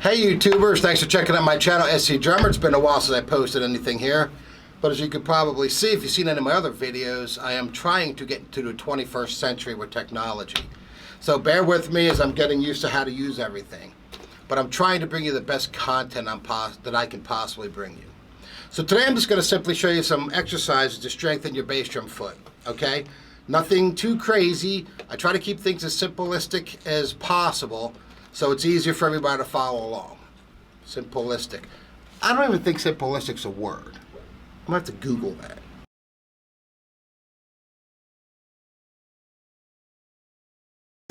Hey YouTubers, thanks for checking out my channel, Scdrummer. It's been a while since I posted anything here, but as you can probably see, if you've seen any of my other videos, I am trying to get into the 21st century with technology. So bear with me as I'm getting used to how to use everything. But I'm trying to bring you the best content that I can possibly bring you. So today I'm just going to simply show you some exercises to strengthen your bass drum foot, okay? Nothing too crazy. I try to keep things as simplistic as possible, so it's easier for everybody to follow along. Simplistic. I don't even think simplistic's a word. I'm going to have to Google that.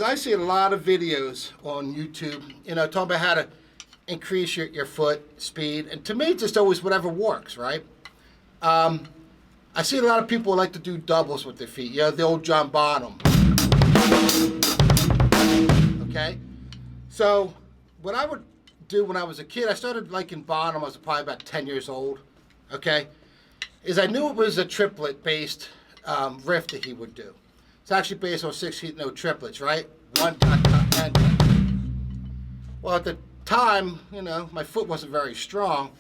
I see a lot of videos on YouTube, talking about how to increase your foot speed. And to me, it's just always whatever works, right? I see a lot of people like to do doubles with their feet. The old John Bonham. Okay? So what I would do when I was a kid, I started liking Bonham, I was probably about 10 years old, okay, is I knew it was a triplet-based riff that he would do. It's actually based on 6-8 note triplets, right? One, dot, dot, and dot. Well, at the time, my foot wasn't very strong.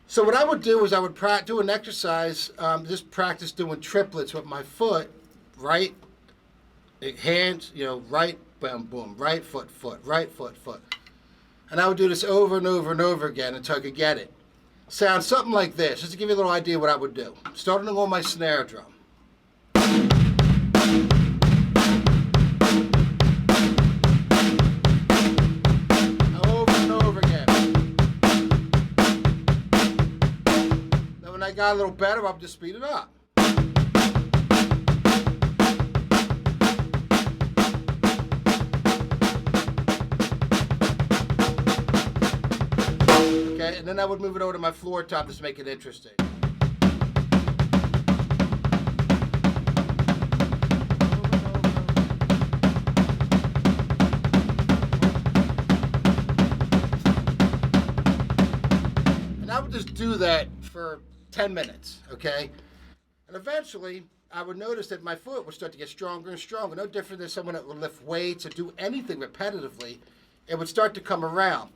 So what I would do is I would do an exercise, just practice doing triplets with my foot, right, hands, right, boom, boom, right foot, foot, right foot, foot. And I would do this over and over and over again until I could get it. Sounds something like this, just to give you a little idea what I would do. Starting on my snare drum. Over and over again. Then when I got a little better, I would just speed it up. Okay, and then I would move it over to my floor top just to make it interesting. And I would just do that for 10 minutes, okay? And eventually, I would notice that my foot would start to get stronger and stronger. No different than someone that would lift weights or do anything repetitively. It would start to come around.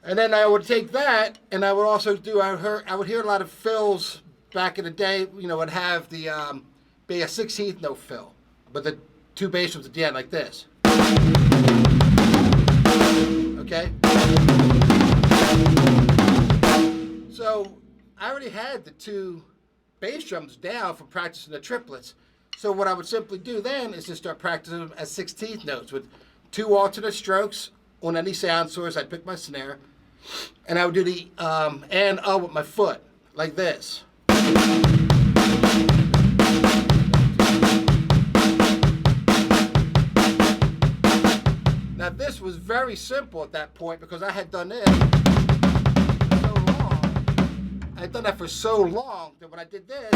And then I would take that, and I would also do, I would hear a lot of fills back in the day, would have the, be a 16th note fill, but the two bass drums at the end like this. Okay? So I already had the two bass drums down from practicing the triplets. So what I would simply do then is just start practicing them as 16th notes with two alternate strokes on any sound source. I'd pick my snare. And I would do the and with my foot, like this. Now this was very simple at that point because I had done this for so long. I had done that for so long that when I did this,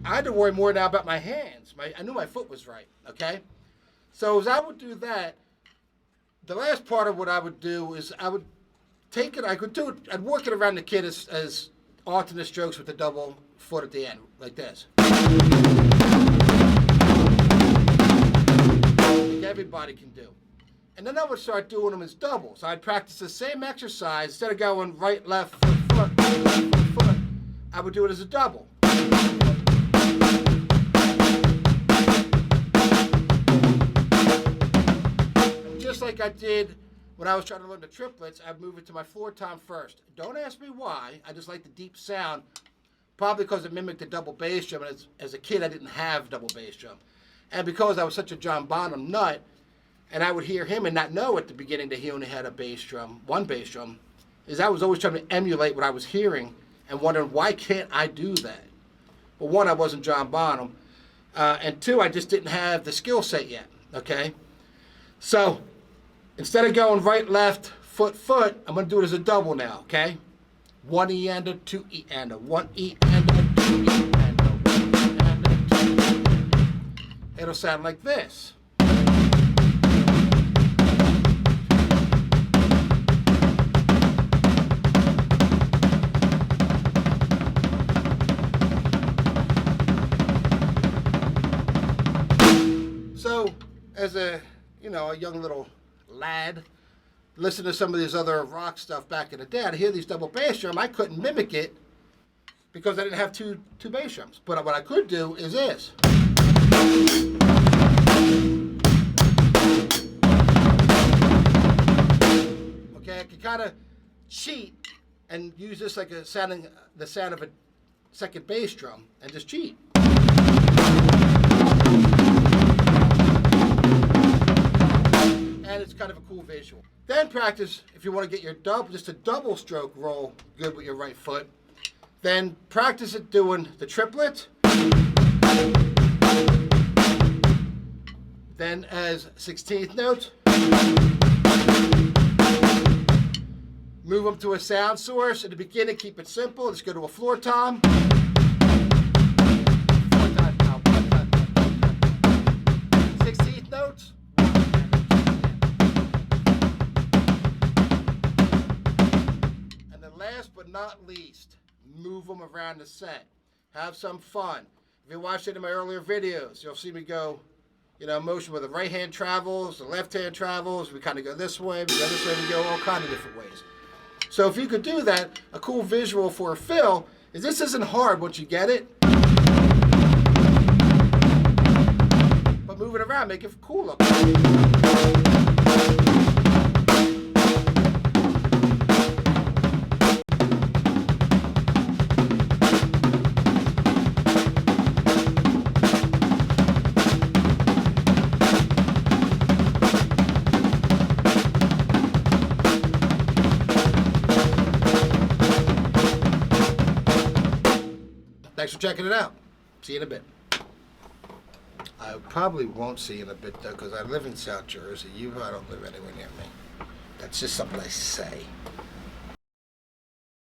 I had to worry more now about my hands. I knew my foot was right, okay? So as I would do that, the last part of what I would do is I would take it, I'd work it around the kid as alternate strokes with the double foot at the end, like this. Like everybody can do. And then I would start doing them as doubles. I'd practice the same exercise, instead of going right, left, foot, foot, left, foot, foot, I would do it as a double. Just like I did when I was trying to learn the triplets, I'd move it to my floor tom first. Don't ask me why. I just like the deep sound, probably because it mimicked the double bass drum. And as a kid, I didn't have double bass drum. And because I was such a John Bonham nut, and I would hear him and not know at the beginning that he only had a bass drum, one bass drum, is I was always trying to emulate what I was hearing and wondering, why can't I do that? Well, one, I wasn't John Bonham, and two, I just didn't have the skill set yet, okay? So instead of going right, left, foot, foot, I'm going to do it as a double now, okay? 1 E and a 2 E and a 1 E and a 2 E and a 1 E and a 2 E. It'll sound like this. So as a, a young little lad, listen to some of these other rock stuff back in the day, I'd hear these double bass drum. I couldn't mimic it because I didn't have two bass drums. But what I could do is this. Okay, I could kind of cheat and use this like the sound of a second bass drum and just cheat. And it's kind of a cool visual. Then practice, if you want to get your just a double stroke roll good with your right foot, then practice it doing the triplet, then as 16th notes, move them to a sound source. In the beginning, keep it simple. Let's go to a floor tom. 16th notes. And then last but not least, move them around the set. Have some fun. If you watched any of my earlier videos, you'll see me go, motion where the right hand travels, the left hand travels. We kind of go this way, we go this way, we go all kind of different ways. So if you could do that, a cool visual for a fill is this isn't hard once you get it. But move it around, make it cool look. Thanks for checking it out. See you in a bit. I probably won't see you in a bit, though, because I live in South Jersey. I don't live anywhere near me. That's just something I say.